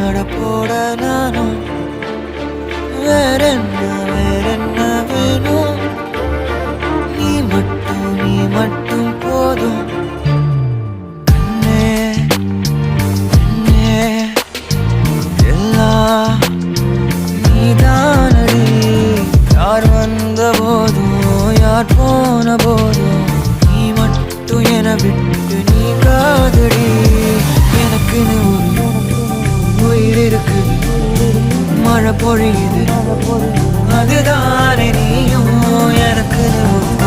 நடப்போட நானும் வேறென்ன வேணும் நீ மட்டும் போதும் கண்ணே கண்ணே எல்லாம் நீதானடி யார் வந்த போதும் யார் போன போதும் நீ மட்டும் என விட்டு நீ காதடி எனக்குன்னு ஒரு உயிர் இருக்குது மழை பொழியுது அதுதானே நீயும் எனக்குன்னு